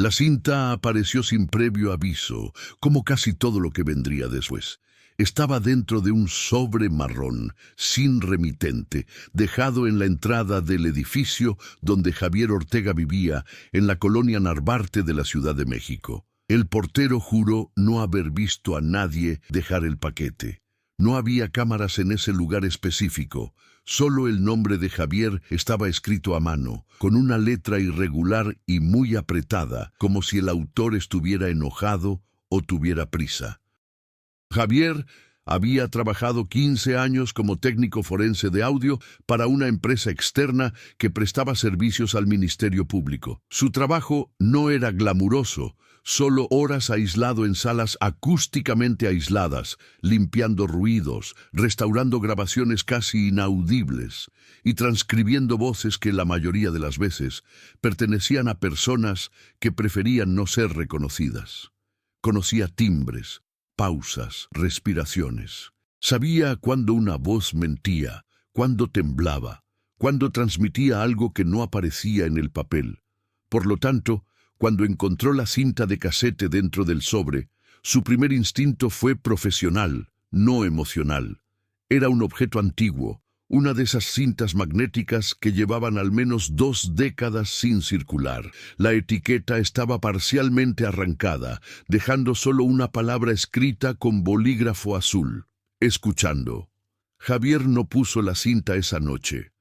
La cinta apareció sin previo aviso, como casi todo lo que vendría después. Estaba dentro de un sobre marrón, sin remitente, dejado en la entrada del edificio donde Javier Ortega vivía, en la colonia Narvarte de la Ciudad de México. El portero juró no haber visto a nadie dejar el paquete. No había cámaras en ese lugar específico. Solo el nombre de Javier estaba escrito a mano, con una letra irregular y muy apretada, como si el autor estuviera enojado o tuviera prisa. Javier había trabajado 15 años como técnico forense de audio para una empresa externa que prestaba servicios al Ministerio Público. Su trabajo no era glamuroso, solo horas aislado en salas acústicamente aisladas, limpiando ruidos, restaurando grabaciones casi inaudibles y transcribiendo voces que la mayoría de las veces pertenecían a personas que preferían no ser reconocidas. Conocía timbres, pausas, respiraciones. Sabía cuándo una voz mentía, cuándo temblaba, cuándo transmitía algo que no aparecía en el papel. Por lo tanto, cuando encontró la cinta de casete dentro del sobre, su primer instinto fue profesional, no emocional. Era un objeto antiguo, una de esas cintas magnéticas que llevaban al menos 2 décadas sin circular. La etiqueta estaba parcialmente arrancada, dejando solo una palabra escrita con bolígrafo azul. Escuchando. Javier no puso la cinta esa noche.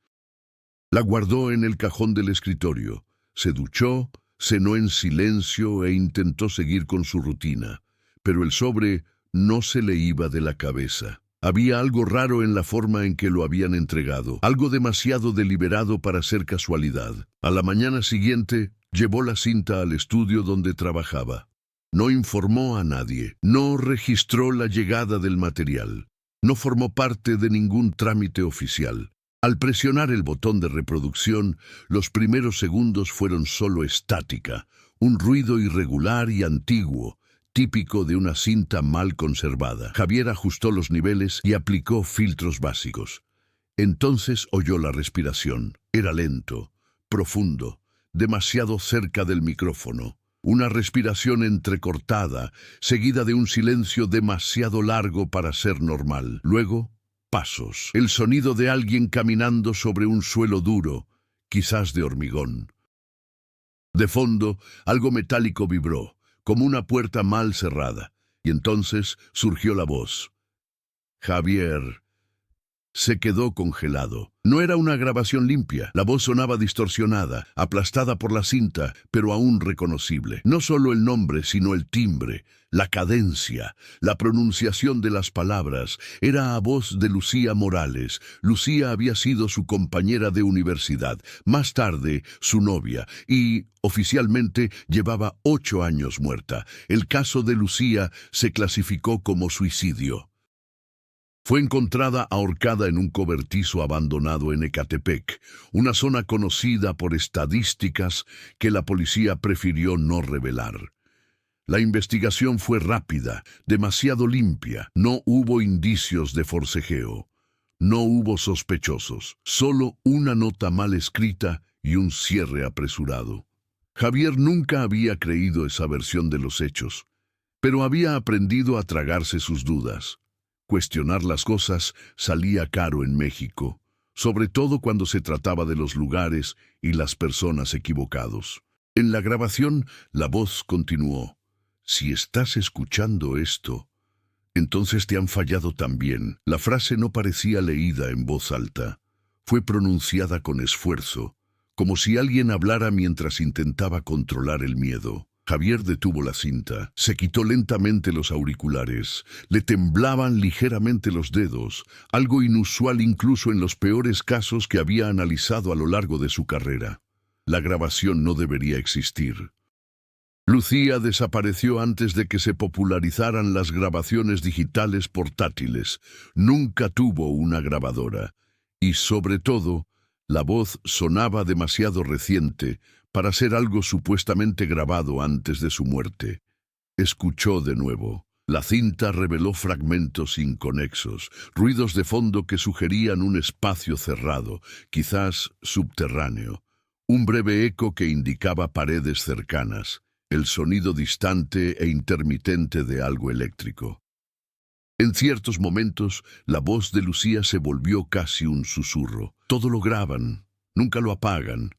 La guardó en el cajón del escritorio. Se duchó, cenó en silencio e intentó seguir con su rutina. Pero el sobre no se le iba de la cabeza. Había algo raro en la forma en que lo habían entregado, algo demasiado deliberado para ser casualidad. A la mañana siguiente, llevó la cinta al estudio donde trabajaba. No informó a nadie, no registró la llegada del material, no formó parte de ningún trámite oficial. Al presionar el botón de reproducción, los primeros segundos fueron solo estática, un ruido irregular y antiguo, típico de una cinta mal conservada. Javier ajustó los niveles y aplicó filtros básicos. Entonces oyó la respiración. Era lento, profundo, demasiado cerca del micrófono. Una respiración entrecortada, seguida de un silencio demasiado largo para ser normal. Luego, pasos. El sonido de alguien caminando sobre un suelo duro, quizás de hormigón. De fondo, algo metálico vibró, como una puerta mal cerrada, y entonces surgió la voz. Javier. Se quedó congelado. No era una grabación limpia. La voz sonaba distorsionada, aplastada por la cinta, pero aún reconocible. No solo el nombre, sino el timbre, la cadencia, la pronunciación de las palabras. Era a voz de Lucía Morales. Lucía había sido su compañera de universidad, más tarde su novia, y oficialmente llevaba 8 años muerta. El caso de Lucía se clasificó como suicidio. Fue encontrada ahorcada en un cobertizo abandonado en Ecatepec, una zona conocida por estadísticas que la policía prefirió no revelar. La investigación fue rápida, demasiado limpia. No hubo indicios de forcejeo. No hubo sospechosos, solo una nota mal escrita y un cierre apresurado. Javier nunca había creído esa versión de los hechos, pero había aprendido a tragarse sus dudas. Cuestionar las cosas salía caro en México, sobre todo cuando se trataba de los lugares y las personas equivocados. En la grabación, la voz continuó. Si estás escuchando esto, entonces te han fallado también. La frase no parecía leída en voz alta. Fue pronunciada con esfuerzo, como si alguien hablara mientras intentaba controlar el miedo. Javier detuvo la cinta, se quitó lentamente los auriculares, le temblaban ligeramente los dedos, algo inusual incluso en los peores casos que había analizado a lo largo de su carrera. La grabación no debería existir. Lucía desapareció antes de que se popularizaran las grabaciones digitales portátiles. Nunca tuvo una grabadora. Y sobre todo, la voz sonaba demasiado reciente para ser algo supuestamente grabado antes de su muerte. Escuchó de nuevo. La cinta reveló fragmentos inconexos, ruidos de fondo que sugerían un espacio cerrado, quizás subterráneo, un breve eco que indicaba paredes cercanas. el sonido distante e intermitente de algo eléctrico. En ciertos momentos, la voz de Lucía se volvió casi un susurro. Todo lo graban, nunca lo apagan.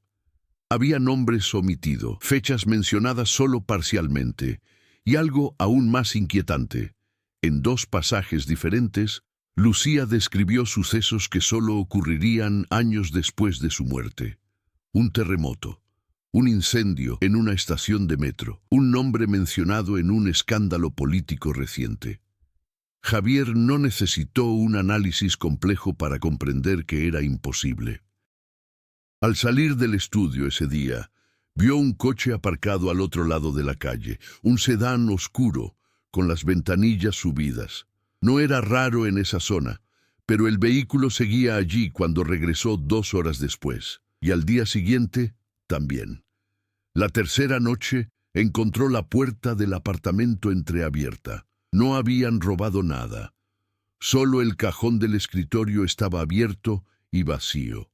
Había nombres omitidos, fechas mencionadas solo parcialmente, y algo aún más inquietante. En 2 pasajes diferentes, Lucía describió sucesos que solo ocurrirían años después de su muerte. Un terremoto, un incendio en una estación de metro, un nombre mencionado en un escándalo político reciente. Javier no necesitó un análisis complejo para comprender que era imposible. Al salir del estudio ese día, vio un coche aparcado al otro lado de la calle, un sedán oscuro, con las ventanillas subidas. No era raro en esa zona, pero el vehículo seguía allí cuando regresó 2 horas después, y al día siguiente también. La tercera noche encontró la puerta del apartamento entreabierta. No habían robado nada. Solo el cajón del escritorio estaba abierto y vacío.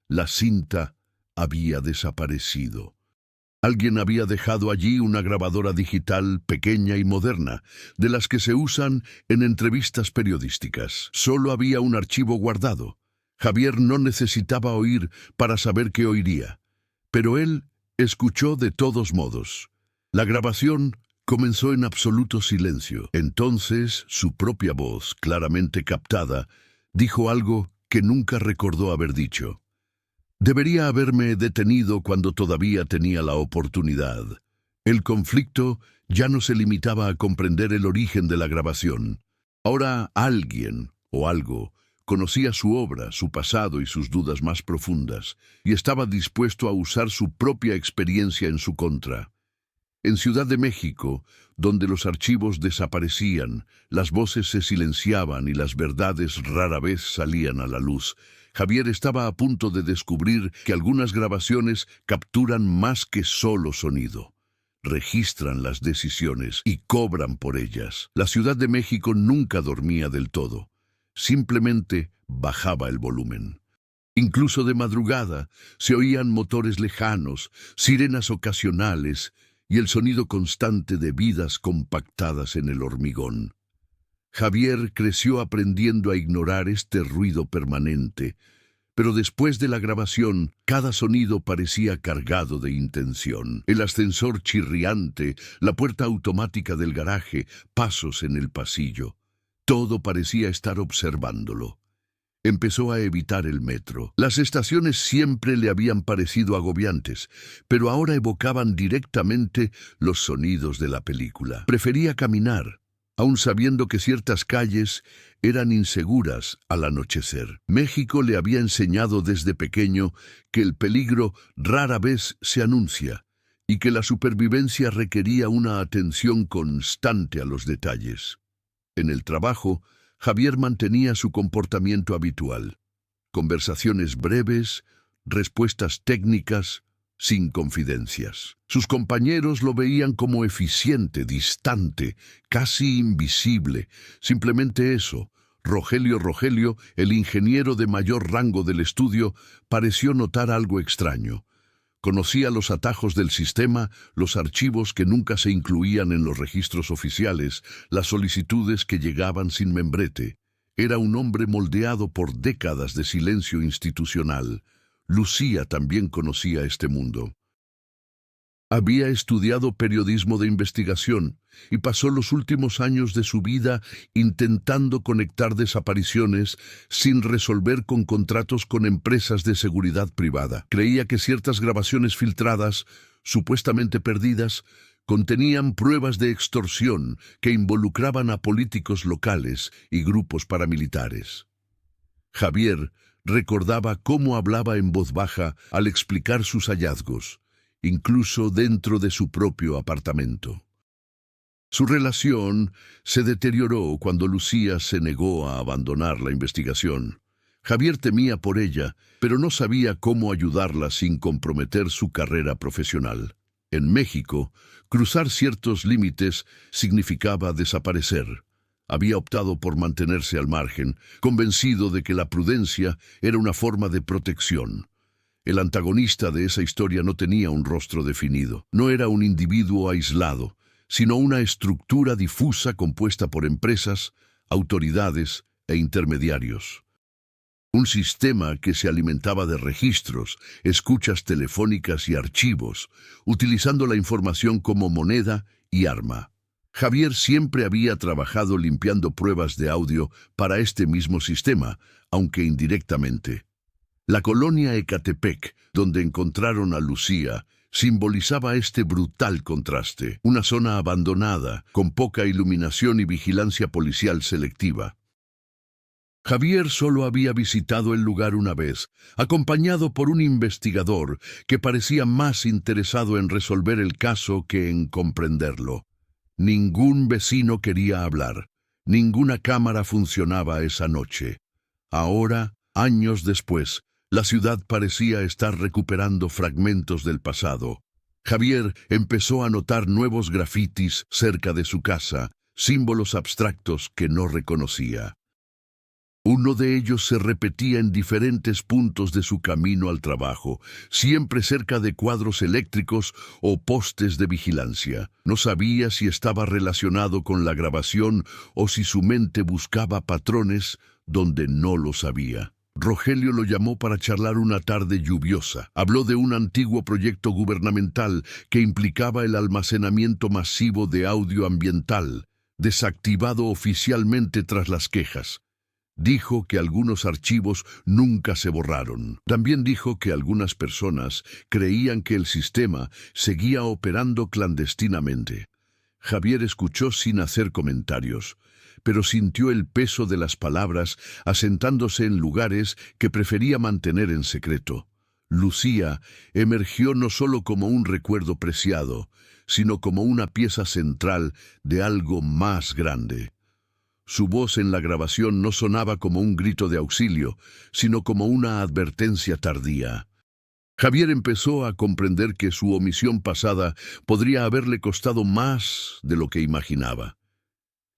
La cinta había desaparecido. Alguien había dejado allí una grabadora digital pequeña y moderna, de las que se usan en entrevistas periodísticas. Solo había un archivo guardado. Javier no necesitaba oír para saber qué oiría, pero él escuchó de todos modos. La grabación comenzó en absoluto silencio. Entonces, su propia voz, claramente captada, dijo algo que nunca recordó haber dicho. Debería haberme detenido cuando todavía tenía la oportunidad. El conflicto ya no se limitaba a comprender el origen de la grabación. Ahora alguien, o algo, conocía su obra, su pasado y sus dudas más profundas, y estaba dispuesto a usar su propia experiencia en su contra. En Ciudad de México, donde los archivos desaparecían, las voces se silenciaban y las verdades rara vez salían a la luz, Javier estaba a punto de descubrir que algunas grabaciones capturan más que solo sonido. Registran las decisiones y cobran por ellas. La Ciudad de México nunca dormía del todo. Simplemente bajaba el volumen. Incluso de madrugada se oían motores lejanos, sirenas ocasionales y el sonido constante de vidas compactadas en el hormigón. Javier creció aprendiendo a ignorar este ruido permanente, pero después de la grabación, cada sonido parecía cargado de intención. El ascensor chirriante, la puerta automática del garaje, pasos en el pasillo. Todo parecía estar observándolo. Empezó a evitar el metro. Las estaciones siempre le habían parecido agobiantes, pero ahora evocaban directamente los sonidos de la película. Prefería caminar, aun sabiendo que ciertas calles eran inseguras al anochecer. México le había enseñado desde pequeño que el peligro rara vez se anuncia y que la supervivencia requería una atención constante a los detalles. En el trabajo, Javier mantenía su comportamiento habitual. Conversaciones breves, respuestas técnicas, sin confidencias. Sus compañeros lo veían como eficiente, distante, casi invisible. Simplemente eso. Rogelio, el ingeniero de mayor rango del estudio, pareció notar algo extraño. Conocía los atajos del sistema, los archivos que nunca se incluían en los registros oficiales, las solicitudes que llegaban sin membrete. Era un hombre moldeado por décadas de silencio institucional. Lucía también conocía este mundo. Había estudiado periodismo de investigación y pasó los últimos años de su vida intentando conectar desapariciones sin resolver con contratos con empresas de seguridad privada. Creía que ciertas grabaciones filtradas, supuestamente perdidas, contenían pruebas de extorsión que involucraban a políticos locales y grupos paramilitares. Javier recordaba cómo hablaba en voz baja al explicar sus hallazgos, incluso dentro de su propio apartamento. Su relación se deterioró cuando Lucía se negó a abandonar la investigación. Javier temía por ella, pero no sabía cómo ayudarla sin comprometer su carrera profesional. En México, cruzar ciertos límites significaba desaparecer. Había optado por mantenerse al margen, convencido de que la prudencia era una forma de protección. El antagonista de esa historia no tenía un rostro definido. No era un individuo aislado, sino una estructura difusa compuesta por empresas, autoridades e intermediarios. Un sistema que se alimentaba de registros, escuchas telefónicas y archivos, utilizando la información como moneda y arma. Javier siempre había trabajado limpiando pruebas de audio para este mismo sistema, aunque indirectamente. La colonia Ecatepec, donde encontraron a Lucía, simbolizaba este brutal contraste, una zona abandonada, con poca iluminación y vigilancia policial selectiva. Javier solo había visitado el lugar una vez, acompañado por un investigador que parecía más interesado en resolver el caso que en comprenderlo. Ningún vecino quería hablar, ninguna cámara funcionaba esa noche. Ahora, años después, la ciudad parecía estar recuperando fragmentos del pasado. Javier empezó a notar nuevos grafitis cerca de su casa, símbolos abstractos que no reconocía. Uno de ellos se repetía en diferentes puntos de su camino al trabajo, siempre cerca de cuadros eléctricos o postes de vigilancia. No sabía si estaba relacionado con la grabación o si su mente buscaba patrones donde no lo sabía. Rogelio lo llamó para charlar una tarde lluviosa. Habló de un antiguo proyecto gubernamental que implicaba el almacenamiento masivo de audio ambiental, desactivado oficialmente tras las quejas. Dijo que algunos archivos nunca se borraron. También dijo que algunas personas creían que el sistema seguía operando clandestinamente. Javier escuchó sin hacer comentarios, pero sintió el peso de las palabras asentándose en lugares que prefería mantener en secreto. Lucía emergió no solo como un recuerdo preciado, sino como una pieza central de algo más grande. Su voz en la grabación no sonaba como un grito de auxilio, sino como una advertencia tardía. Javier empezó a comprender que su omisión pasada podría haberle costado más de lo que imaginaba.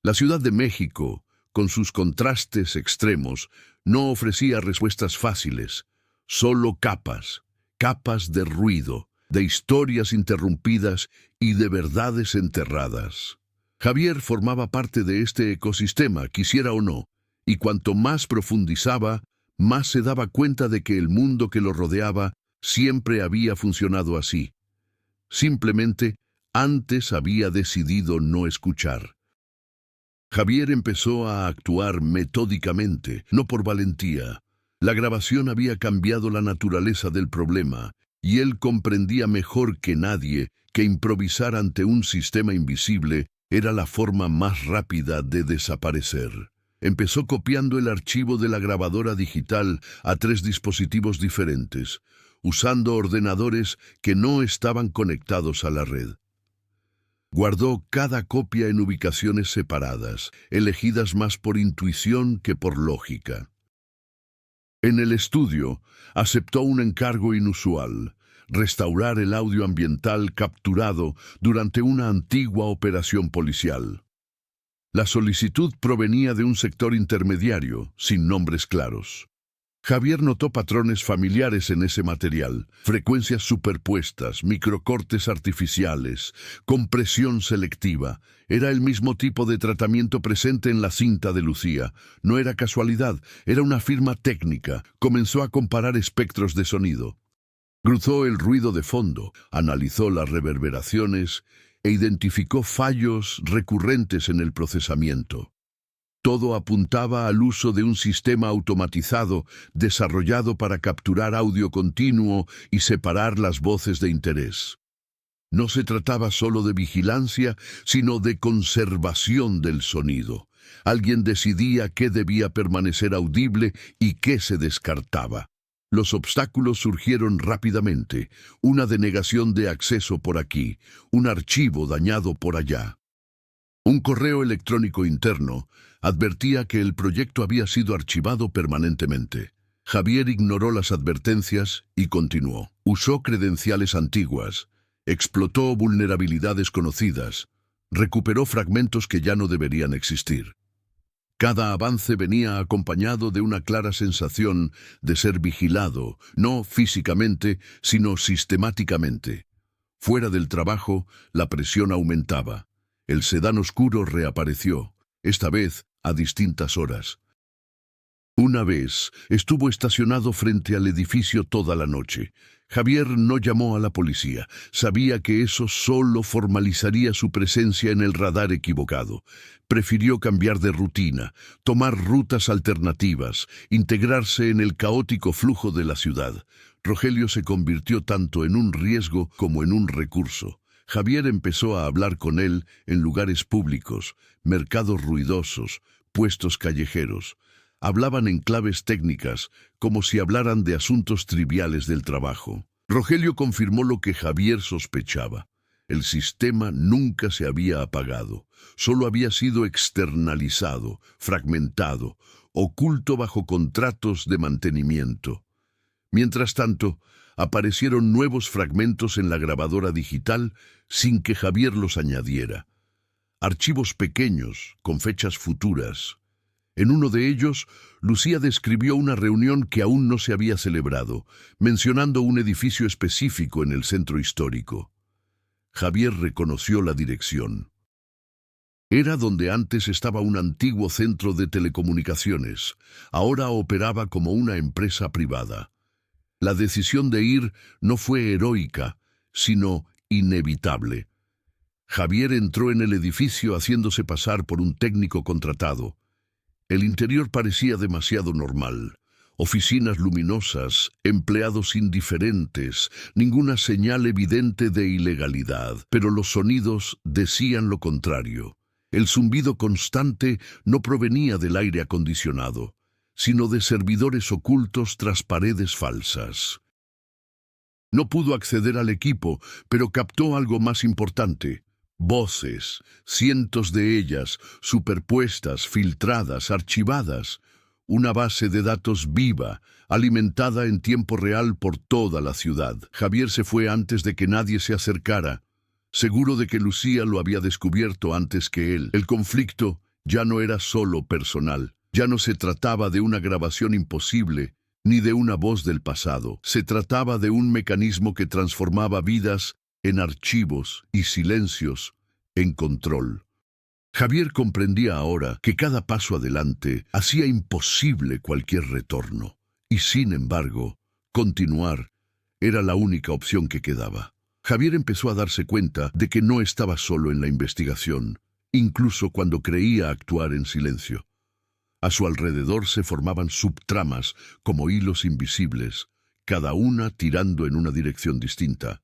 La Ciudad de México, con sus contrastes extremos, no ofrecía respuestas fáciles, solo capas de ruido, de historias interrumpidas y de verdades enterradas. Javier formaba parte de este ecosistema, quisiera o no, y cuanto más profundizaba, más se daba cuenta de que el mundo que lo rodeaba siempre había funcionado así. Simplemente, antes había decidido no escuchar. Javier empezó a actuar metódicamente, no por valentía. La grabación había cambiado la naturaleza del problema, y él comprendía mejor que nadie que improvisar ante un sistema invisible era la forma más rápida de desaparecer. Empezó copiando el archivo de la grabadora digital a 3 dispositivos diferentes, usando ordenadores que no estaban conectados a la red. Guardó cada copia en ubicaciones separadas, elegidas más por intuición que por lógica. En el estudio, aceptó un encargo inusual: restaurar el audio ambiental capturado durante una antigua operación policial. La solicitud provenía de un sector intermediario, sin nombres claros. Javier notó patrones familiares en ese material: frecuencias superpuestas, microcortes artificiales, compresión selectiva. Era el mismo tipo de tratamiento presente en la cinta de Lucía. No era casualidad, era una firma técnica. Comenzó a comparar espectros de sonido. Cruzó el ruido de fondo, analizó las reverberaciones e identificó fallos recurrentes en el procesamiento. Todo apuntaba al uso de un sistema automatizado desarrollado para capturar audio continuo y separar las voces de interés. No se trataba solo de vigilancia, sino de conservación del sonido. Alguien decidía qué debía permanecer audible y qué se descartaba. Los obstáculos surgieron rápidamente: una denegación de acceso por aquí, un archivo dañado por allá. Un correo electrónico interno advertía que el proyecto había sido archivado permanentemente. Javier ignoró las advertencias y continuó. Usó credenciales antiguas, explotó vulnerabilidades conocidas, recuperó fragmentos que ya no deberían existir. Cada avance venía acompañado de una clara sensación de ser vigilado, no físicamente, sino sistemáticamente. Fuera del trabajo, la presión aumentaba. El sedán oscuro reapareció, esta vez a distintas horas. Una vez estuvo estacionado frente al edificio toda la noche. Javier no llamó a la policía. Sabía que eso solo formalizaría su presencia en el radar equivocado. Prefirió cambiar de rutina, tomar rutas alternativas, integrarse en el caótico flujo de la ciudad. Rogelio se convirtió tanto en un riesgo como en un recurso. Javier empezó a hablar con él en lugares públicos, mercados ruidosos, puestos callejeros. Hablaban en claves técnicas, como si hablaran de asuntos triviales del trabajo. Rogelio confirmó lo que Javier sospechaba. El sistema nunca se había apagado, solo había sido externalizado, fragmentado, oculto bajo contratos de mantenimiento. Mientras tanto, aparecieron nuevos fragmentos en la grabadora digital sin que Javier los añadiera. Archivos pequeños, con fechas futuras. En uno de ellos, Lucía describió una reunión que aún no se había celebrado, mencionando un edificio específico en el centro histórico. Javier reconoció la dirección. Era donde antes estaba un antiguo centro de telecomunicaciones. Ahora operaba como una empresa privada. La decisión de ir no fue heroica, sino inevitable. Javier entró en el edificio haciéndose pasar por un técnico contratado. El interior parecía demasiado normal. Oficinas luminosas, empleados indiferentes, ninguna señal evidente de ilegalidad, pero los sonidos decían lo contrario. El zumbido constante no provenía del aire acondicionado, sino de servidores ocultos tras paredes falsas. No pudo acceder al equipo, pero captó algo más importante. Voces, cientos de ellas, superpuestas, filtradas, archivadas. Una base de datos viva, alimentada en tiempo real por toda la ciudad. Javier se fue antes de que nadie se acercara, seguro de que Lucía lo había descubierto antes que él. El conflicto ya no era solo personal. Ya no se trataba de una grabación imposible, ni de una voz del pasado. Se trataba de un mecanismo que transformaba vidas en archivos y silencios en control. Javier comprendía ahora que cada paso adelante hacía imposible cualquier retorno, y sin embargo, continuar era la única opción que quedaba. Javier empezó a darse cuenta de que no estaba solo en la investigación, incluso cuando creía actuar en silencio. A su alrededor se formaban subtramas como hilos invisibles, cada una tirando en una dirección distinta,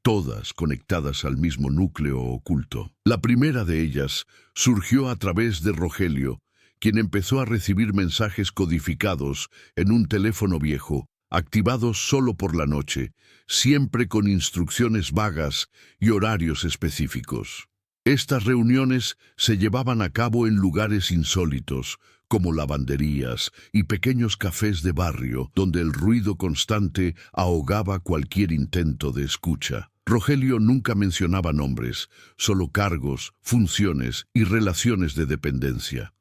todas conectadas al mismo núcleo oculto. La primera de ellas surgió a través de Rogelio, quien empezó a recibir mensajes codificados en un teléfono viejo, activados solo por la noche, siempre con instrucciones vagas y horarios específicos. Estas reuniones se llevaban a cabo en lugares insólitos, como lavanderías y pequeños cafés de barrio, donde el ruido constante ahogaba cualquier intento de escucha. Rogelio nunca mencionaba nombres, solo cargos, funciones y relaciones de dependencia.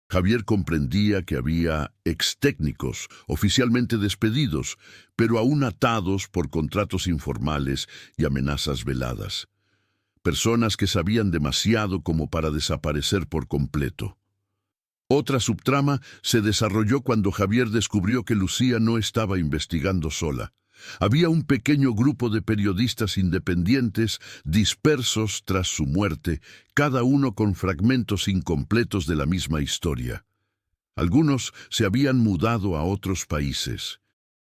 Javier comprendía que había extécnicos oficialmente despedidos, pero aún atados por contratos informales y amenazas veladas. Personas que sabían demasiado como para desaparecer por completo. Otra subtrama se desarrolló cuando Javier descubrió que Lucía no estaba investigando sola. Había un pequeño grupo de periodistas independientes dispersos tras su muerte, cada uno con fragmentos incompletos de la misma historia. Algunos se habían mudado a otros países.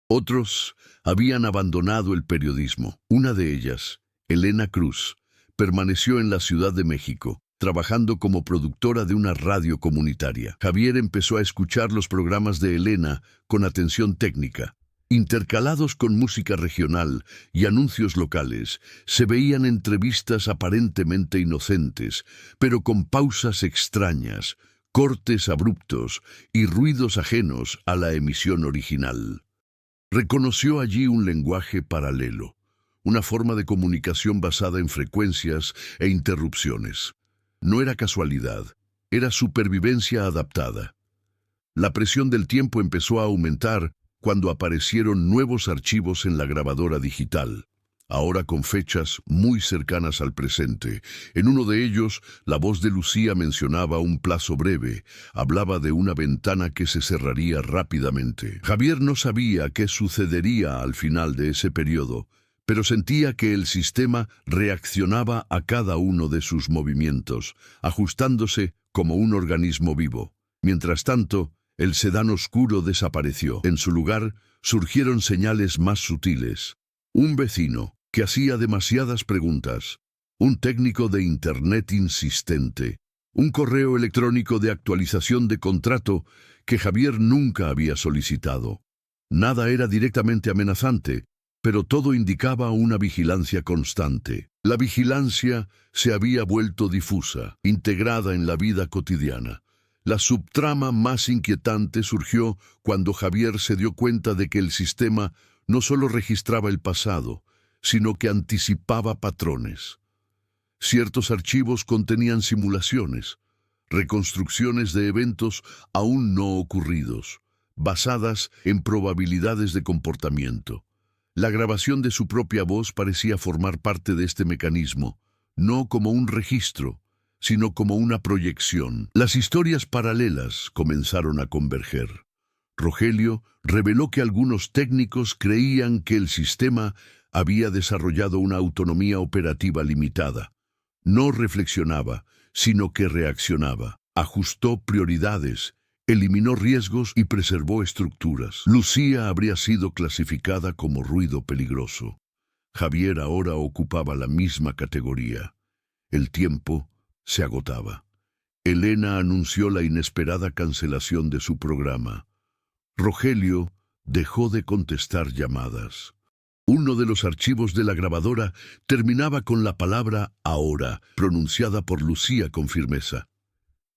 Otros habían abandonado el periodismo. Una de ellas, Elena Cruz, permaneció en la Ciudad de México, trabajando como productora de una radio comunitaria. Javier empezó a escuchar los programas de Elena con atención técnica. Intercalados con música regional y anuncios locales, se veían entrevistas aparentemente inocentes, pero con pausas extrañas, cortes abruptos y ruidos ajenos a la emisión original. Reconoció allí un lenguaje paralelo, una forma de comunicación basada en frecuencias e interrupciones. No era casualidad, era supervivencia adaptada. La presión del tiempo empezó a aumentar cuando aparecieron nuevos archivos en la grabadora digital, ahora con fechas muy cercanas al presente. En uno de ellos, la voz de Lucía mencionaba un plazo breve, hablaba de una ventana que se cerraría rápidamente. Javier no sabía qué sucedería al final de ese periodo, pero sentía que el sistema reaccionaba a cada uno de sus movimientos, ajustándose como un organismo vivo. Mientras tanto, el sedán oscuro desapareció. En su lugar, surgieron señales más sutiles. Un vecino que hacía demasiadas preguntas, un técnico de Internet insistente, un correo electrónico de actualización de contrato que Javier nunca había solicitado. Nada era directamente amenazante, pero todo indicaba una vigilancia constante. La vigilancia se había vuelto difusa, integrada en la vida cotidiana. La subtrama más inquietante surgió cuando Javier se dio cuenta de que el sistema no solo registraba el pasado, sino que anticipaba patrones. Ciertos archivos contenían simulaciones, reconstrucciones de eventos aún no ocurridos, basadas en probabilidades de comportamiento. La grabación de su propia voz parecía formar parte de este mecanismo, no como un registro, sino como una proyección. Las historias paralelas comenzaron a converger. Rogelio reveló que algunos técnicos creían que el sistema había desarrollado una autonomía operativa limitada. No reflexionaba, sino que reaccionaba. Ajustó prioridades, eliminó riesgos y preservó estructuras. Lucía habría sido clasificada como ruido peligroso. Javier ahora ocupaba la misma categoría. El tiempo se agotaba. Elena anunció la inesperada cancelación de su programa. Rogelio dejó de contestar llamadas. Uno de los archivos de la grabadora terminaba con la palabra ahora, pronunciada por Lucía con firmeza.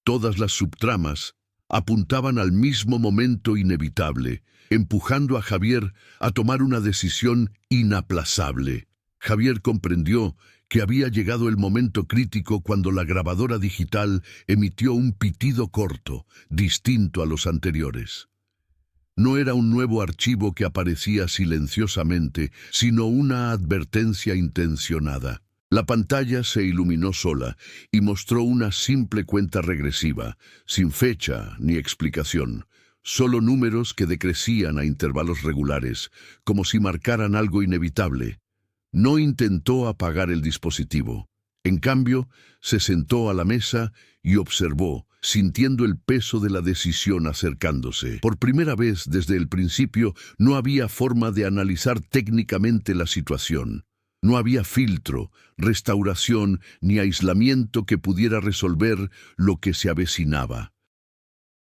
Todas las subtramas apuntaban al mismo momento inevitable, empujando a Javier a tomar una decisión inaplazable. Javier comprendió que había llegado el momento crítico cuando la grabadora digital emitió un pitido corto, distinto a los anteriores. No era un nuevo archivo que aparecía silenciosamente, sino una advertencia intencionada. La pantalla se iluminó sola y mostró una simple cuenta regresiva, sin fecha ni explicación, solo números que decrecían a intervalos regulares, como si marcaran algo inevitable. No intentó apagar el dispositivo. En cambio, se sentó a la mesa y observó, sintiendo el peso de la decisión acercándose. Por primera vez desde el principio, no había forma de analizar técnicamente la situación. No había filtro, restauración ni aislamiento que pudiera resolver lo que se avecinaba.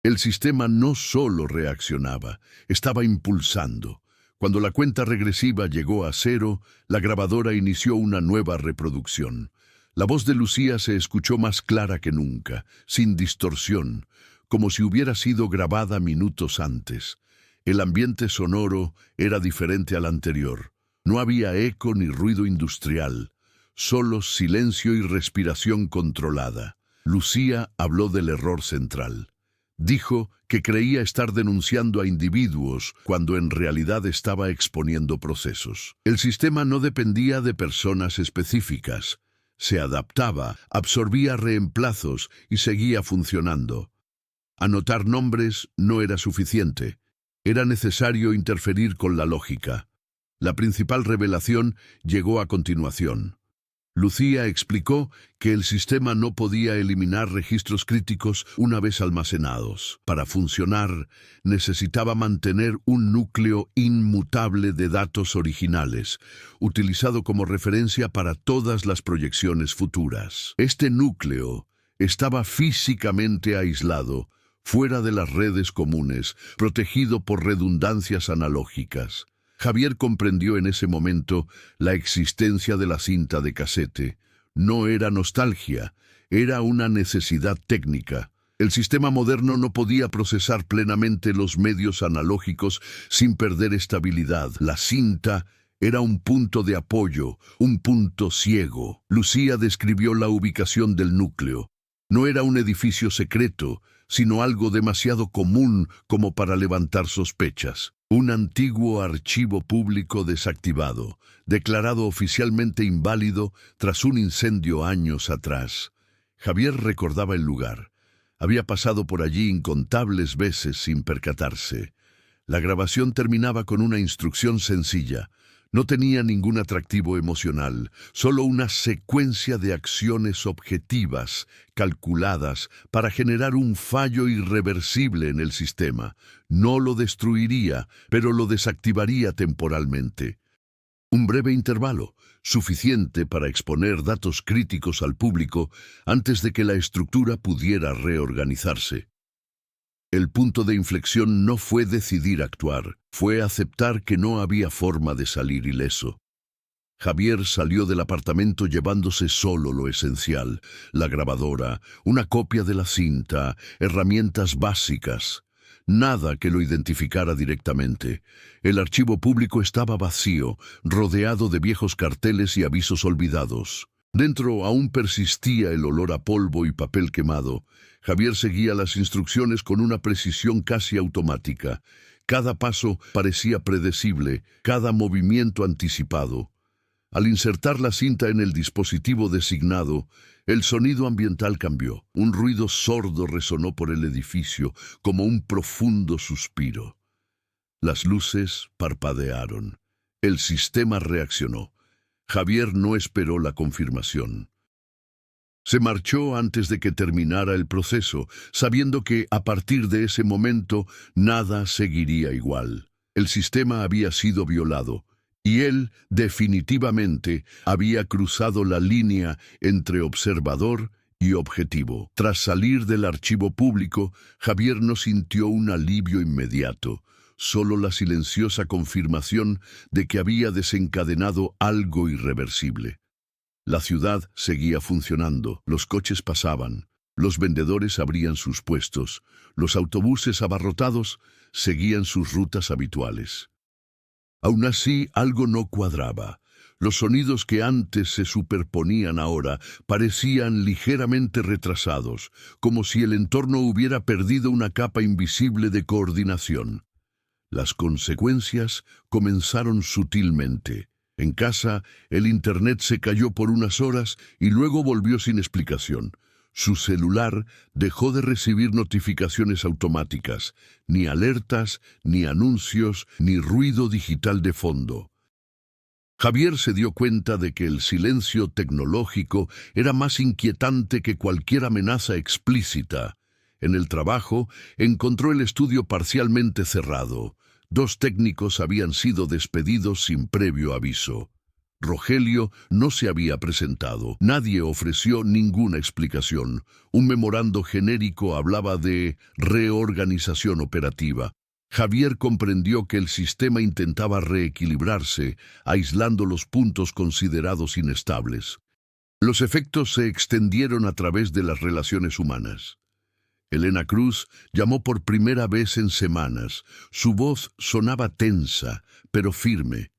El sistema no solo reaccionaba, estaba impulsando. Cuando la cuenta regresiva llegó a 0, la grabadora inició una nueva reproducción. La voz de Lucía se escuchó más clara que nunca, sin distorsión, como si hubiera sido grabada minutos antes. El ambiente sonoro era diferente al anterior. No había eco ni ruido industrial, solo silencio y respiración controlada. Lucía habló del error central. Dijo que creía estar denunciando a individuos cuando en realidad estaba exponiendo procesos. El sistema no dependía de personas específicas. Se adaptaba, absorbía reemplazos y seguía funcionando. Anotar nombres no era suficiente. Era necesario interferir con la lógica. La principal revelación llegó a continuación. Lucía explicó que el sistema no podía eliminar registros críticos una vez almacenados. Para funcionar, necesitaba mantener un núcleo inmutable de datos originales, utilizado como referencia para todas las proyecciones futuras. Este núcleo estaba físicamente aislado, fuera de las redes comunes, protegido por redundancias analógicas. Javier comprendió en ese momento la existencia de la cinta de casete. No era nostalgia, era una necesidad técnica. El sistema moderno no podía procesar plenamente los medios analógicos sin perder estabilidad. La cinta era un punto de apoyo, un punto ciego. Lucía describió la ubicación del núcleo. No era un edificio secreto, sino algo demasiado común como para levantar sospechas. Un antiguo archivo público desactivado, declarado oficialmente inválido tras un incendio años atrás. Javier recordaba el lugar. Había pasado por allí incontables veces sin percatarse. La grabación terminaba con una instrucción sencilla. No tenía ningún atractivo emocional, solo una secuencia de acciones objetivas, calculadas, para generar un fallo irreversible en el sistema. No lo destruiría, pero lo desactivaría temporalmente. Un breve intervalo, suficiente para exponer datos críticos al público antes de que la estructura pudiera reorganizarse. El punto de inflexión no fue decidir actuar, fue aceptar que no había forma de salir ileso. Javier salió del apartamento llevándose solo lo esencial: la grabadora, una copia de la cinta, herramientas básicas. Nada que lo identificara directamente. El archivo público estaba vacío, rodeado de viejos carteles y avisos olvidados. Dentro aún persistía el olor a polvo y papel quemado. Javier seguía las instrucciones con una precisión casi automática. Cada paso parecía predecible, cada movimiento anticipado. Al insertar la cinta en el dispositivo designado, el sonido ambiental cambió. Un ruido sordo resonó por el edificio, como un profundo suspiro. Las luces parpadearon. El sistema reaccionó. Javier no esperó la confirmación. Se marchó antes de que terminara el proceso, sabiendo que a partir de ese momento nada seguiría igual. El sistema había sido violado, y él definitivamente había cruzado la línea entre observador y objetivo. Tras salir del archivo público, Javier no sintió un alivio inmediato, solo la silenciosa confirmación de que había desencadenado algo irreversible. La ciudad seguía funcionando, los coches pasaban, los vendedores abrían sus puestos, los autobuses abarrotados seguían sus rutas habituales. Aún así, algo no cuadraba. Los sonidos que antes se superponían ahora parecían ligeramente retrasados, como si el entorno hubiera perdido una capa invisible de coordinación. Las consecuencias comenzaron sutilmente. En casa, el internet se cayó por unas horas y luego volvió sin explicación. Su celular dejó de recibir notificaciones automáticas, ni alertas, ni anuncios, ni ruido digital de fondo. Javier se dio cuenta de que el silencio tecnológico era más inquietante que cualquier amenaza explícita. En el trabajo, encontró el estudio parcialmente cerrado. 2 técnicos habían sido despedidos sin previo aviso. Rogelio no se había presentado. Nadie ofreció ninguna explicación. Un memorando genérico hablaba de reorganización operativa. Javier comprendió que el sistema intentaba reequilibrarse, aislando los puntos considerados inestables. Los efectos se extendieron a través de las relaciones humanas. Elena Cruz llamó por primera vez en semanas. Su voz sonaba tensa, pero firme.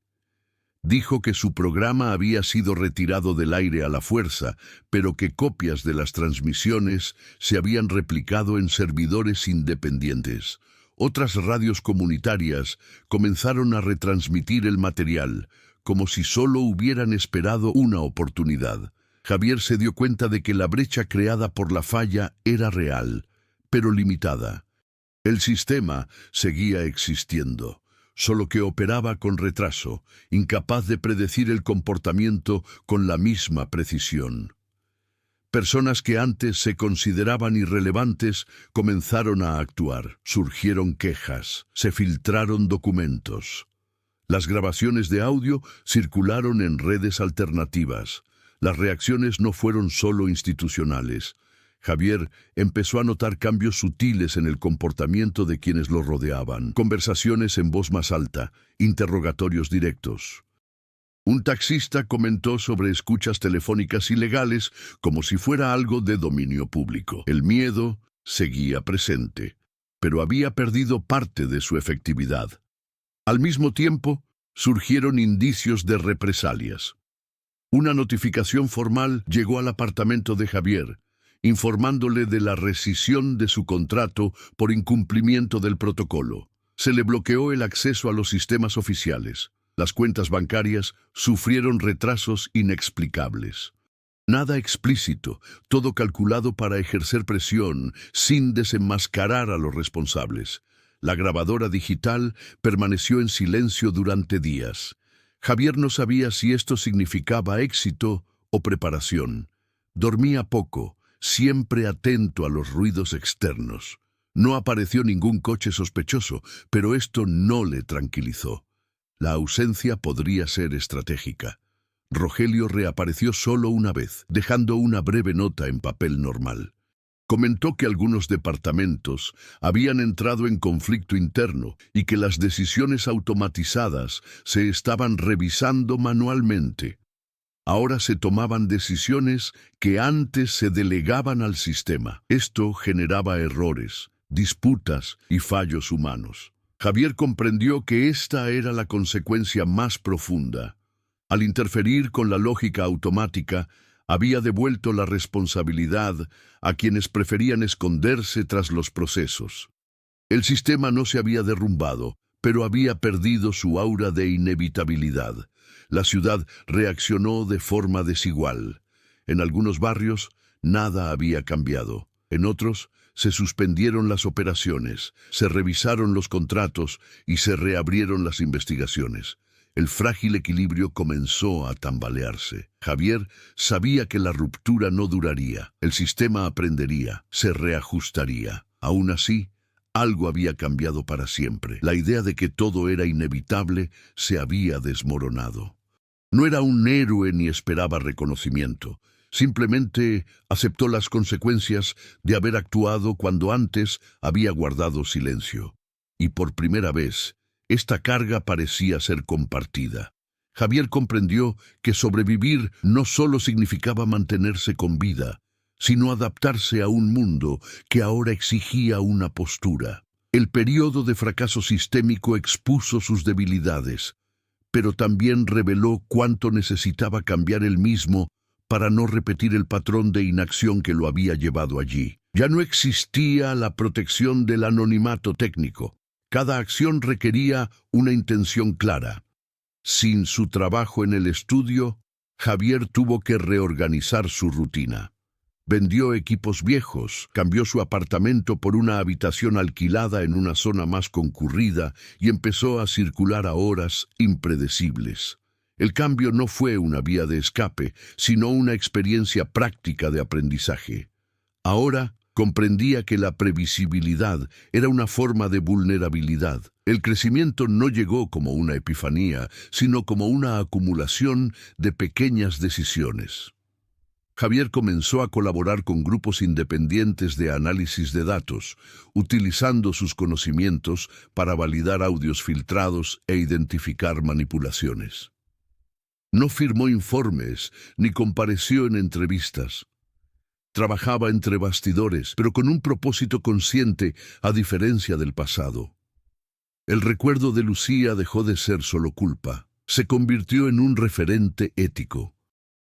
Dijo que su programa había sido retirado del aire a la fuerza, pero que copias de las transmisiones se habían replicado en servidores independientes. Otras radios comunitarias comenzaron a retransmitir el material, como si solo hubieran esperado una oportunidad. Javier se dio cuenta de que la brecha creada por la falla era real, pero limitada. El sistema seguía existiendo, solo que operaba con retraso, incapaz de predecir el comportamiento con la misma precisión. Personas que antes se consideraban irrelevantes comenzaron a actuar. Surgieron quejas, se filtraron documentos. Las grabaciones de audio circularon en redes alternativas. Las reacciones no fueron solo institucionales. Javier empezó a notar cambios sutiles en el comportamiento de quienes lo rodeaban. Conversaciones en voz más alta, interrogatorios directos. Un taxista comentó sobre escuchas telefónicas ilegales como si fuera algo de dominio público. El miedo seguía presente, pero había perdido parte de su efectividad. Al mismo tiempo, surgieron indicios de represalias. Una notificación formal llegó al apartamento de Javier. informándole de la rescisión de su contrato por incumplimiento del protocolo. Se le bloqueó el acceso a los sistemas oficiales. Las cuentas bancarias sufrieron retrasos inexplicables. Nada explícito, todo calculado para ejercer presión sin desenmascarar a los responsables. La grabadora digital permaneció en silencio durante días. Javier no sabía si esto significaba éxito o preparación. Dormía poco, siempre atento a los ruidos externos. No apareció ningún coche sospechoso, pero esto no le tranquilizó. La ausencia podría ser estratégica. Rogelio reapareció solo una vez, dejando una breve nota en papel normal. Comentó que algunos departamentos habían entrado en conflicto interno y que las decisiones automatizadas se estaban revisando manualmente. Ahora se tomaban decisiones que antes se delegaban al sistema. Esto generaba errores, disputas y fallos humanos. Javier comprendió que esta era la consecuencia más profunda. Al interferir con la lógica automática, había devuelto la responsabilidad a quienes preferían esconderse tras los procesos. El sistema no se había derrumbado, pero había perdido su aura de inevitabilidad. La ciudad reaccionó de forma desigual. En algunos barrios, nada había cambiado. En otros, se suspendieron las operaciones, se revisaron los contratos y se reabrieron las investigaciones. El frágil equilibrio comenzó a tambalearse. Javier sabía que la ruptura no duraría. El sistema aprendería, se reajustaría. Aún así, algo había cambiado para siempre. La idea de que todo era inevitable se había desmoronado. No era un héroe ni esperaba reconocimiento. Simplemente aceptó las consecuencias de haber actuado cuando antes había guardado silencio. Y por primera vez, esta carga parecía ser compartida. Javier comprendió que sobrevivir no solo significaba mantenerse con vida, sino adaptarse a un mundo que ahora exigía una postura. El periodo de fracaso sistémico expuso sus debilidades, pero también reveló cuánto necesitaba cambiar él mismo para no repetir el patrón de inacción que lo había llevado allí. Ya no existía la protección del anonimato técnico. Cada acción requería una intención clara. Sin su trabajo en el estudio, Javier tuvo que reorganizar su rutina. Vendió equipos viejos, cambió su apartamento por una habitación alquilada en una zona más concurrida y empezó a circular a horas impredecibles. El cambio no fue una vía de escape, sino una experiencia práctica de aprendizaje. Ahora comprendía que la previsibilidad era una forma de vulnerabilidad. El crecimiento no llegó como una epifanía, sino como una acumulación de pequeñas decisiones. Javier comenzó a colaborar con grupos independientes de análisis de datos, utilizando sus conocimientos para validar audios filtrados e identificar manipulaciones. No firmó informes ni compareció en entrevistas. Trabajaba entre bastidores, pero con un propósito consciente, a diferencia del pasado. El recuerdo de Lucía dejó de ser solo culpa. Se convirtió en un referente ético.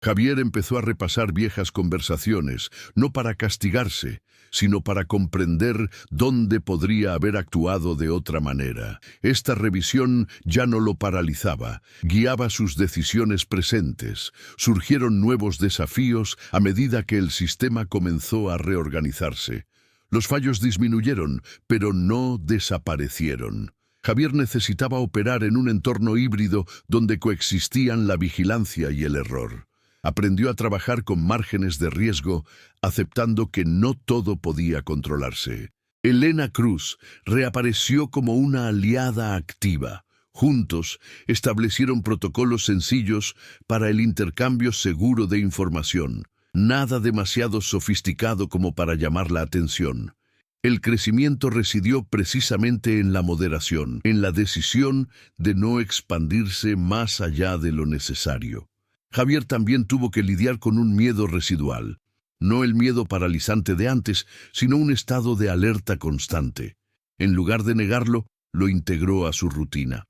Javier empezó a repasar viejas conversaciones, no para castigarse, sino para comprender dónde podría haber actuado de otra manera. Esta revisión ya no lo paralizaba, guiaba sus decisiones presentes. Surgieron nuevos desafíos a medida que el sistema comenzó a reorganizarse. Los fallos disminuyeron, pero no desaparecieron. Javier necesitaba operar en un entorno híbrido donde coexistían la vigilancia y el error. Aprendió a trabajar con márgenes de riesgo, aceptando que no todo podía controlarse. Elena Cruz reapareció como una aliada activa. Juntos establecieron protocolos sencillos para el intercambio seguro de información. Nada demasiado sofisticado como para llamar la atención. El crecimiento residió precisamente en la moderación, en la decisión de no expandirse más allá de lo necesario. Javier también tuvo que lidiar con un miedo residual. No el miedo paralizante de antes, sino un estado de alerta constante. En lugar de negarlo, lo integró a su rutina.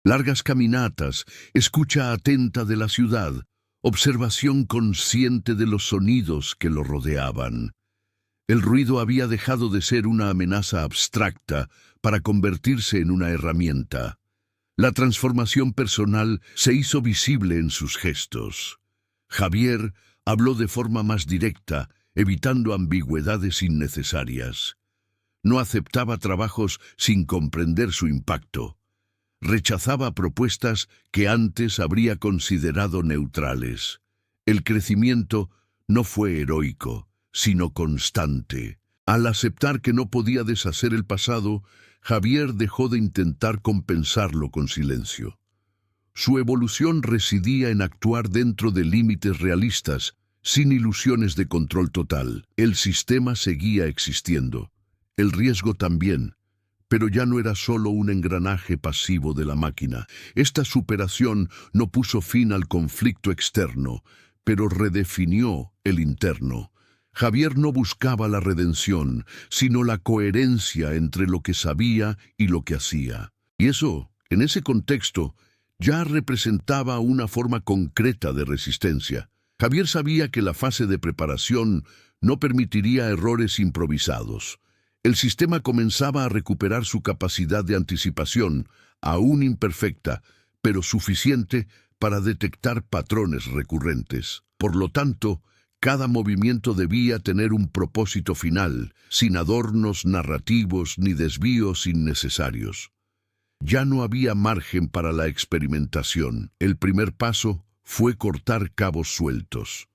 Largas caminatas, escucha atenta de la ciudad, observación consciente de los sonidos que lo rodeaban. El ruido había dejado de ser una amenaza abstracta para convertirse en una herramienta. La transformación personal se hizo visible en sus gestos. Javier habló de forma más directa, evitando ambigüedades innecesarias. No aceptaba trabajos sin comprender su impacto. Rechazaba propuestas que antes habría considerado neutrales. El crecimiento no fue heroico, sino constante. Al aceptar que no podía deshacer el pasado, Javier dejó de intentar compensarlo con silencio. Su evolución residía en actuar dentro de límites realistas, sin ilusiones de control total. El sistema seguía existiendo. El riesgo también, pero ya no era solo un engranaje pasivo de la máquina. Esta superación no puso fin al conflicto externo, pero redefinió el interno. Javier no buscaba la redención, sino la coherencia entre lo que sabía y lo que hacía. Y eso, en ese contexto, ya representaba una forma concreta de resistencia. Javier sabía que la fase de preparación no permitiría errores improvisados. El sistema comenzaba a recuperar su capacidad de anticipación, aún imperfecta, pero suficiente para detectar patrones recurrentes. Por lo tanto, cada movimiento debía tener un propósito final, sin adornos narrativos ni desvíos innecesarios. Ya no había margen para la experimentación. El primer paso fue cortar cabos sueltos.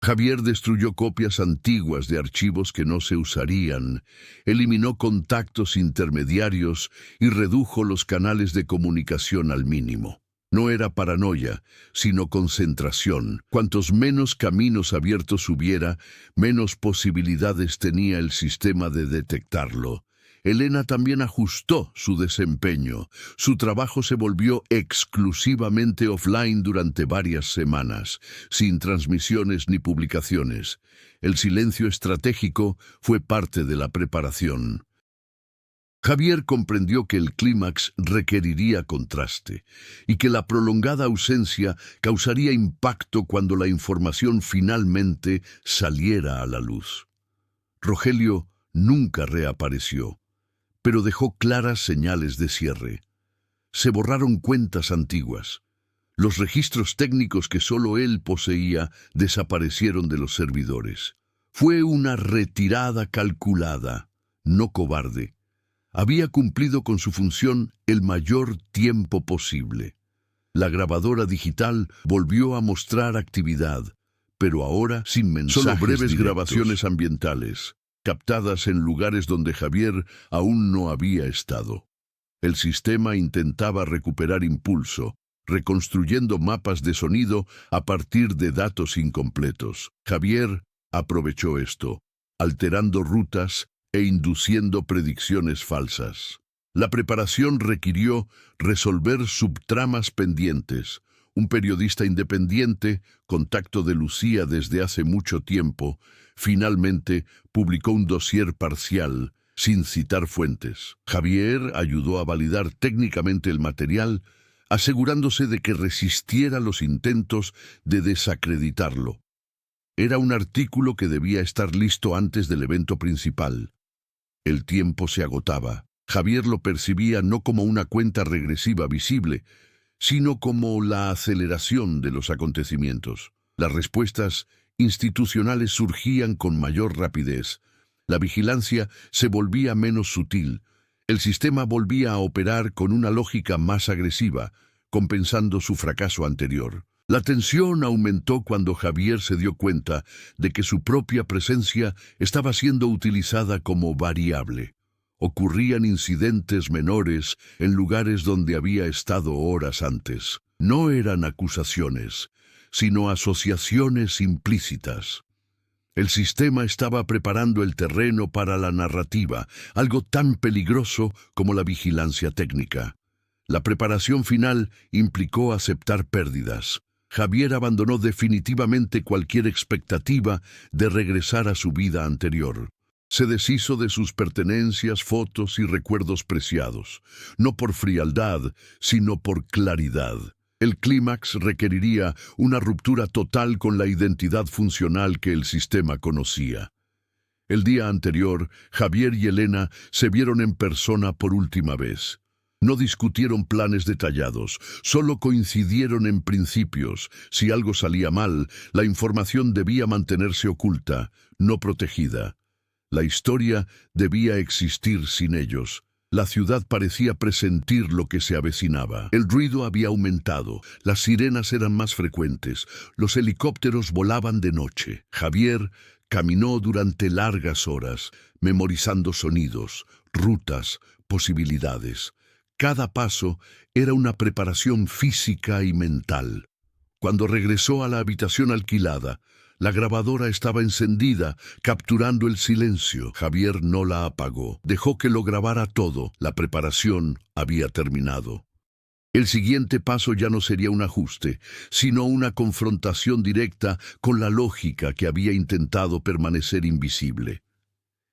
Javier destruyó copias antiguas de archivos que no se usarían, eliminó contactos intermediarios y redujo los canales de comunicación al mínimo. No era paranoia, sino concentración. Cuantos menos caminos abiertos hubiera, menos posibilidades tenía el sistema de detectarlo. Elena también ajustó su desempeño. Su trabajo se volvió exclusivamente offline durante varias semanas, sin transmisiones ni publicaciones. El silencio estratégico fue parte de la preparación. Javier comprendió que el clímax requeriría contraste y que la prolongada ausencia causaría impacto cuando la información finalmente saliera a la luz. Rogelio nunca reapareció, pero dejó claras señales de cierre. Se borraron cuentas antiguas. Los registros técnicos que solo él poseía desaparecieron de los servidores. Fue una retirada calculada, no cobarde. Había cumplido con su función el mayor tiempo posible. La grabadora digital volvió a mostrar actividad, pero ahora sin mensajes Solo breves directos. grabaciones Ambientales, captadas en lugares donde Javier aún no había estado. El sistema intentaba recuperar impulso, reconstruyendo mapas de sonido a partir de datos incompletos. Javier aprovechó esto, alterando rutas e induciendo predicciones falsas. La preparación requirió resolver subtramas pendientes. Un periodista independiente, contacto de Lucía desde hace mucho tiempo, finalmente publicó un dossier parcial, sin citar fuentes. Javier ayudó a validar técnicamente el material, asegurándose de que resistiera los intentos de desacreditarlo. Era un artículo que debía estar listo antes del evento principal. El tiempo se agotaba. Javier lo percibía no como una cuenta regresiva visible, sino como la aceleración de los acontecimientos. Las respuestas institucionales surgían con mayor rapidez. La vigilancia se volvía menos sutil. El sistema volvía a operar con una lógica más agresiva, compensando su fracaso anterior. La tensión aumentó cuando Javier se dio cuenta de que su propia presencia estaba siendo utilizada como variable. Ocurrían incidentes menores en lugares donde había estado horas antes. No eran acusaciones, sino asociaciones implícitas. El sistema estaba preparando el terreno para la narrativa, algo tan peligroso como la vigilancia técnica. La preparación final implicó aceptar pérdidas. Javier abandonó definitivamente cualquier expectativa de regresar a su vida anterior. Se deshizo de sus pertenencias, fotos y recuerdos preciados, no por frialdad, sino por claridad. El clímax requeriría una ruptura total con la identidad funcional que el sistema conocía. El día anterior, Javier y Elena se vieron en persona por última vez. No discutieron planes detallados, solo coincidieron en principios. Si algo salía mal, la información debía mantenerse oculta, no protegida. La historia debía existir sin ellos. La ciudad parecía presentir lo que se avecinaba. El ruido había aumentado, las sirenas eran más frecuentes, los helicópteros volaban de noche. Javier caminó durante largas horas, memorizando sonidos, rutas, posibilidades. Cada paso era una preparación física y mental. Cuando regresó a la habitación alquilada, la grabadora estaba encendida, capturando el silencio. Javier no la apagó. Dejó que lo grabara todo. La preparación había terminado. El siguiente paso ya no sería un ajuste, sino una confrontación directa con la lógica que había intentado permanecer invisible.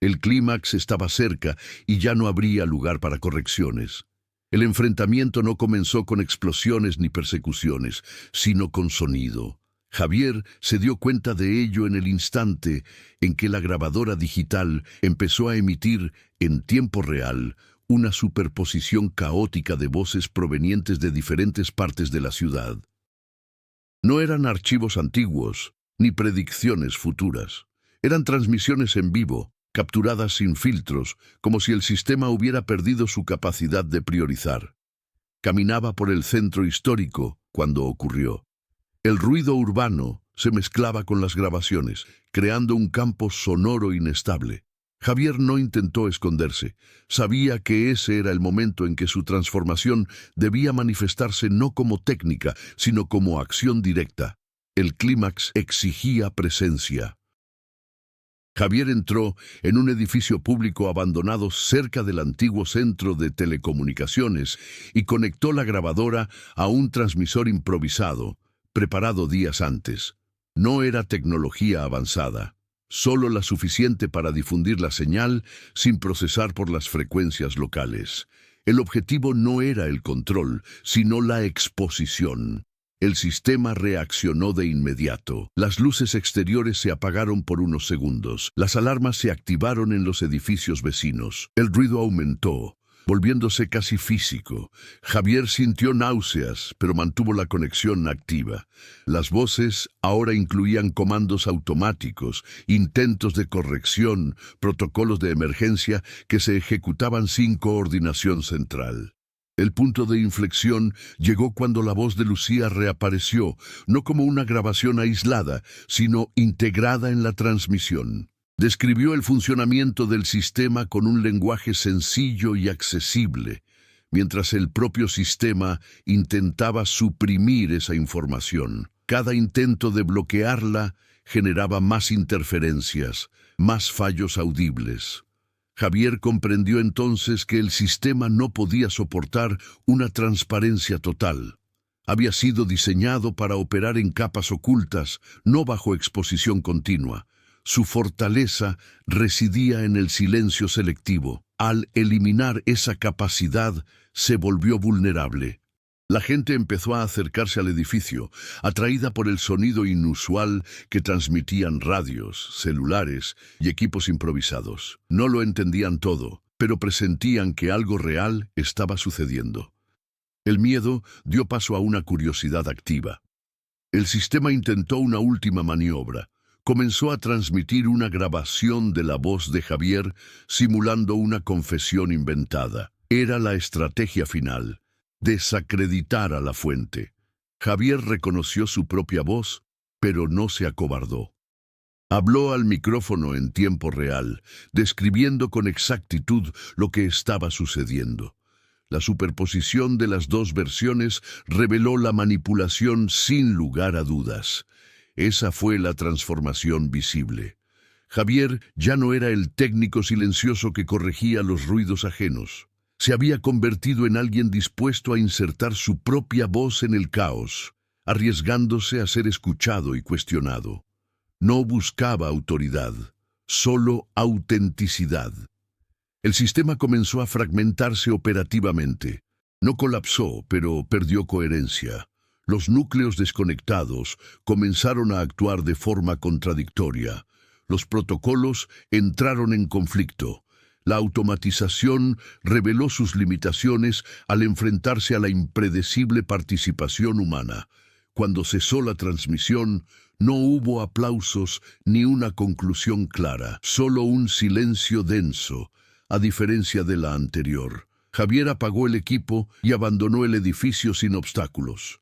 El clímax estaba cerca y ya no habría lugar para correcciones. El enfrentamiento no comenzó con explosiones ni persecuciones, sino con sonido. Javier se dio cuenta de ello en el instante en que la grabadora digital empezó a emitir, en tiempo real, una superposición caótica de voces provenientes de diferentes partes de la ciudad. No eran archivos antiguos, ni predicciones futuras. Eran transmisiones en vivo, capturadas sin filtros, como si el sistema hubiera perdido su capacidad de priorizar. Caminaba por el centro histórico cuando ocurrió. El ruido urbano se mezclaba con las grabaciones, creando un campo sonoro inestable. Javier no intentó esconderse. Sabía que ese era el momento en que su transformación debía manifestarse no como técnica, sino como acción directa. El clímax exigía presencia. Javier entró en un edificio público abandonado cerca del antiguo centro de telecomunicaciones y conectó la grabadora a un transmisor improvisado, preparado días antes. No era tecnología avanzada, solo la suficiente para difundir la señal sin procesar por las frecuencias locales. El objetivo no era el control, sino la exposición. El sistema reaccionó de inmediato. Las luces exteriores se apagaron por unos segundos. Las alarmas se activaron en los edificios vecinos. El ruido aumentó, volviéndose casi físico. Javier sintió náuseas, pero mantuvo la conexión activa. Las voces ahora incluían comandos automáticos, intentos de corrección, protocolos de emergencia que se ejecutaban sin coordinación central. El punto de inflexión llegó cuando la voz de Lucía reapareció, no como una grabación aislada, sino integrada en la transmisión. Describió el funcionamiento del sistema con un lenguaje sencillo y accesible, mientras el propio sistema intentaba suprimir esa información. Cada intento de bloquearla generaba más interferencias, más fallos audibles. Javier comprendió entonces que el sistema no podía soportar una transparencia total. Había sido diseñado para operar en capas ocultas, no bajo exposición continua. Su fortaleza residía en el silencio selectivo. Al eliminar esa capacidad, se volvió vulnerable. La gente empezó a acercarse al edificio, atraída por el sonido inusual que transmitían radios, celulares y equipos improvisados. No lo entendían todo, pero presentían que algo real estaba sucediendo. El miedo dio paso a una curiosidad activa. El sistema intentó una última maniobra. Comenzó a transmitir una grabación de la voz de Javier, simulando una confesión inventada. Era la estrategia final: desacreditar a la fuente. Javier reconoció su propia voz, pero no se acobardó. Habló al micrófono en tiempo real, describiendo con exactitud lo que estaba sucediendo. La superposición de las dos versiones reveló la manipulación sin lugar a dudas. Esa fue la transformación visible. Javier ya no era el técnico silencioso que corregía los ruidos ajenos. Se había convertido en alguien dispuesto a insertar su propia voz en el caos, arriesgándose a ser escuchado y cuestionado. No buscaba autoridad, solo autenticidad. El sistema comenzó a fragmentarse operativamente. No colapsó, pero perdió coherencia. Los núcleos desconectados comenzaron a actuar de forma contradictoria. Los protocolos entraron en conflicto. La automatización reveló sus limitaciones al enfrentarse a la impredecible participación humana. Cuando cesó la transmisión, no hubo aplausos ni una conclusión clara, solo un silencio denso, a diferencia de la anterior. Javier apagó el equipo y abandonó el edificio sin obstáculos.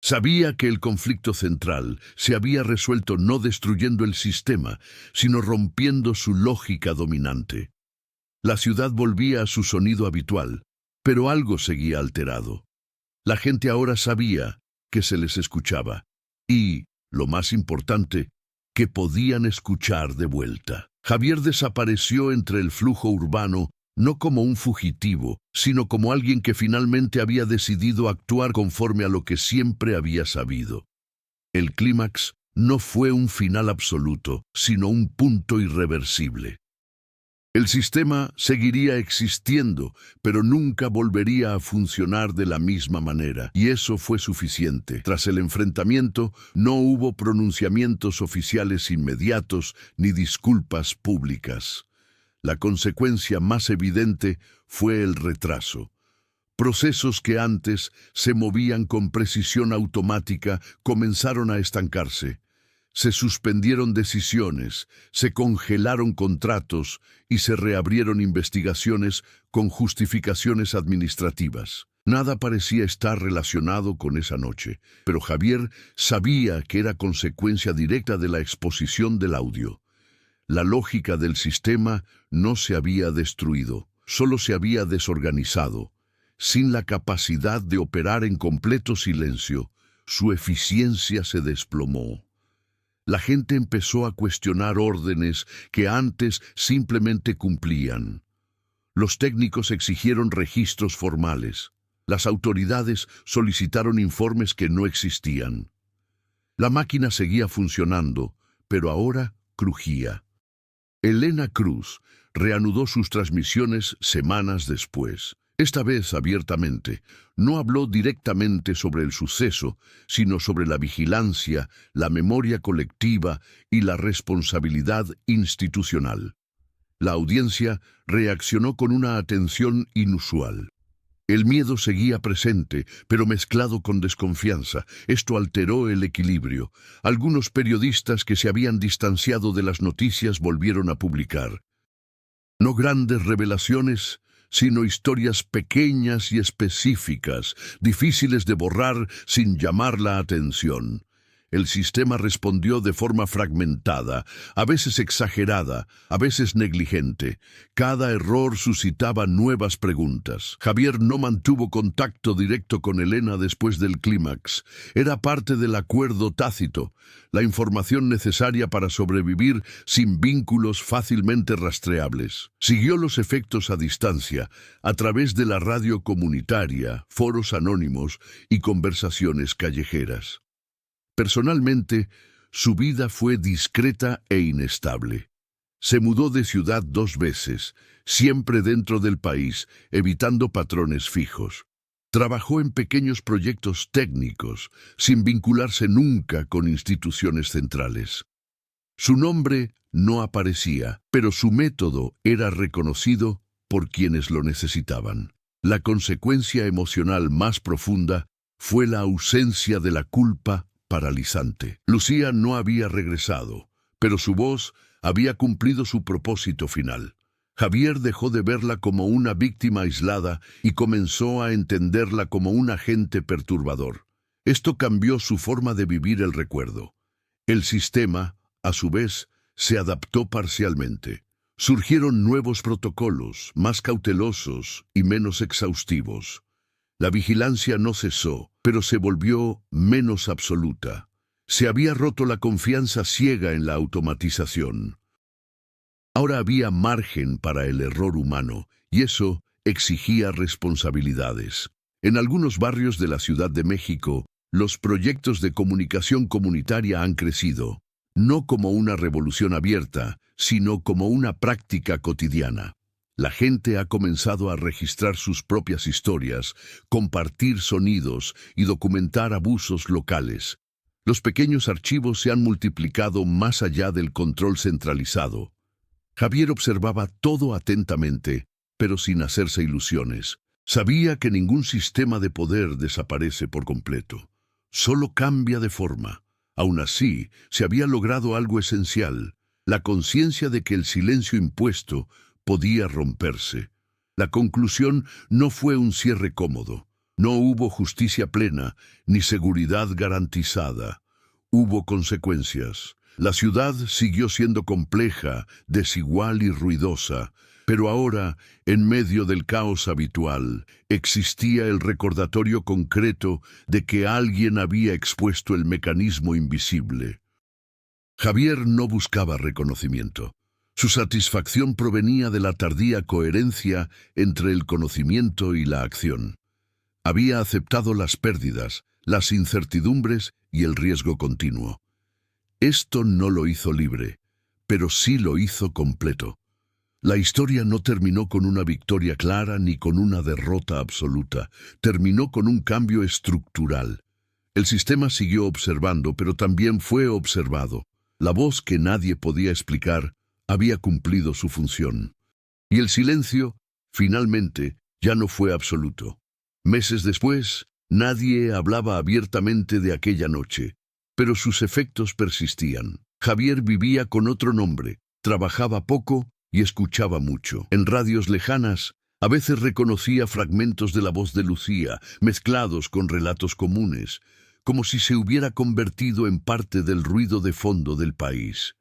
Sabía que el conflicto central se había resuelto no destruyendo el sistema, sino rompiendo su lógica dominante. La ciudad volvía a su sonido habitual, pero algo seguía alterado. La gente ahora sabía que se les escuchaba y, lo más importante, que podían escuchar de vuelta. Javier desapareció entre el flujo urbano, no como un fugitivo, sino como alguien que finalmente había decidido actuar conforme a lo que siempre había sabido. El clímax no fue un final absoluto, sino un punto irreversible. El sistema seguiría existiendo, pero nunca volvería a funcionar de la misma manera, y eso fue suficiente. Tras el enfrentamiento, no hubo pronunciamientos oficiales inmediatos ni disculpas públicas. La consecuencia más evidente fue el retraso. Procesos que antes se movían con precisión automática comenzaron a estancarse. Se suspendieron decisiones, se congelaron contratos y se reabrieron investigaciones con justificaciones administrativas. Nada parecía estar relacionado con esa noche, pero Javier sabía que era consecuencia directa de la exposición del audio. La lógica del sistema no se había destruido, solo se había desorganizado. Sin la capacidad de operar en completo silencio, su eficiencia se desplomó. La gente empezó a cuestionar órdenes que antes simplemente cumplían. Los técnicos exigieron registros formales. Las autoridades solicitaron informes que no existían. La máquina seguía funcionando, pero ahora crujía. Elena Cruz reanudó sus transmisiones semanas después. Esta vez abiertamente, no habló directamente sobre el suceso, sino sobre la vigilancia, la memoria colectiva y la responsabilidad institucional. La audiencia reaccionó con una atención inusual. El miedo seguía presente, pero mezclado con desconfianza. Esto alteró el equilibrio. Algunos periodistas que se habían distanciado de las noticias volvieron a publicar. No grandes revelaciones, sino historias pequeñas y específicas, difíciles de borrar sin llamar la atención. El sistema respondió de forma fragmentada, a veces exagerada, a veces negligente. Cada error suscitaba nuevas preguntas. Javier no mantuvo contacto directo con Elena después del clímax. Era parte del acuerdo tácito, la información necesaria para sobrevivir sin vínculos fácilmente rastreables. Siguió los efectos a distancia, a través de la radio comunitaria, foros anónimos y conversaciones callejeras. Personalmente, su vida fue discreta e inestable. Se mudó de ciudad 2 veces, siempre dentro del país, evitando patrones fijos. Trabajó en pequeños proyectos técnicos, sin vincularse nunca con instituciones centrales. Su nombre no aparecía, pero su método era reconocido por quienes lo necesitaban. La consecuencia emocional más profunda fue la ausencia de la culpa paralizante. Lucía no había regresado, pero su voz había cumplido su propósito final. Javier dejó de verla como una víctima aislada y comenzó a entenderla como un agente perturbador. Esto cambió su forma de vivir el recuerdo. El sistema, a su vez, se adaptó parcialmente. Surgieron nuevos protocolos, más cautelosos y menos exhaustivos. La vigilancia no cesó, pero se volvió menos absoluta. Se había roto la confianza ciega en la automatización. Ahora había margen para el error humano, y eso exigía responsabilidades. En algunos barrios de la Ciudad de México, los proyectos de comunicación comunitaria han crecido, no como una revolución abierta, sino como una práctica cotidiana. La gente ha comenzado a registrar sus propias historias, compartir sonidos y documentar abusos locales. Los pequeños archivos se han multiplicado más allá del control centralizado. Javier observaba todo atentamente, pero sin hacerse ilusiones. Sabía que ningún sistema de poder desaparece por completo. Solo cambia de forma. Aún así, se había logrado algo esencial: la conciencia de que el silencio impuesto podía romperse. La conclusión no fue un cierre cómodo. No hubo justicia plena, ni seguridad garantizada. Hubo consecuencias. La ciudad siguió siendo compleja, desigual y ruidosa, pero ahora, en medio del caos habitual, existía el recordatorio concreto de que alguien había expuesto el mecanismo invisible. Javier no buscaba reconocimiento. Su satisfacción provenía de la tardía coherencia entre el conocimiento y la acción. Había aceptado las pérdidas, las incertidumbres y el riesgo continuo. Esto no lo hizo libre, pero sí lo hizo completo. La historia no terminó con una victoria clara ni con una derrota absoluta. Terminó con un cambio estructural. El sistema siguió observando, pero también fue observado. La voz que nadie podía explicar había cumplido su función. Y el silencio, finalmente, ya no fue absoluto. Meses después, nadie hablaba abiertamente de aquella noche, pero sus efectos persistían. Javier vivía con otro nombre, trabajaba poco y escuchaba mucho. En radios lejanas, a veces reconocía fragmentos de la voz de Lucía, mezclados con relatos comunes, como si se hubiera convertido en parte del ruido de fondo del país.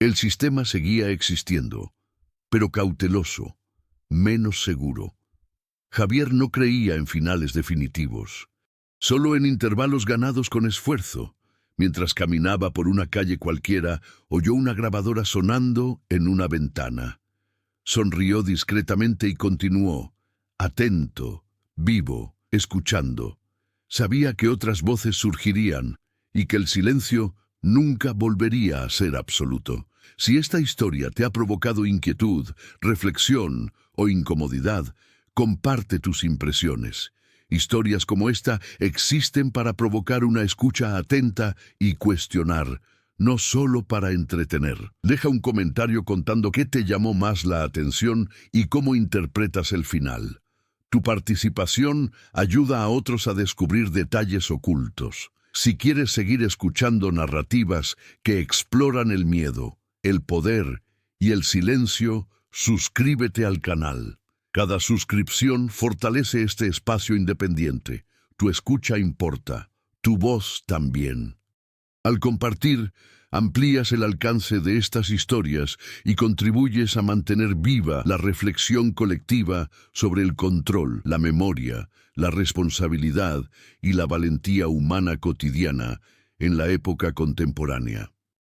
El sistema seguía existiendo, pero cauteloso, menos seguro. Javier no creía en finales definitivos, solo en intervalos ganados con esfuerzo. Mientras caminaba por una calle cualquiera, oyó una grabadora sonando en una ventana. Sonrió discretamente y continuó, atento, vivo, escuchando. Sabía que otras voces surgirían y que el silencio nunca volvería a ser absoluto. Si esta historia te ha provocado inquietud, reflexión o incomodidad, comparte tus impresiones. Historias como esta existen para provocar una escucha atenta y cuestionar, no solo para entretener. Deja un comentario contando qué te llamó más la atención y cómo interpretas el final. Tu participación ayuda a otros a descubrir detalles ocultos. Si quieres seguir escuchando narrativas que exploran el miedo, el poder y el silencio, suscríbete al canal. Cada suscripción fortalece este espacio independiente. Tu escucha importa, tu voz también. Al compartir, amplías el alcance de estas historias y contribuyes a mantener viva la reflexión colectiva sobre el control, la memoria, la responsabilidad y la valentía humana cotidiana en la época contemporánea.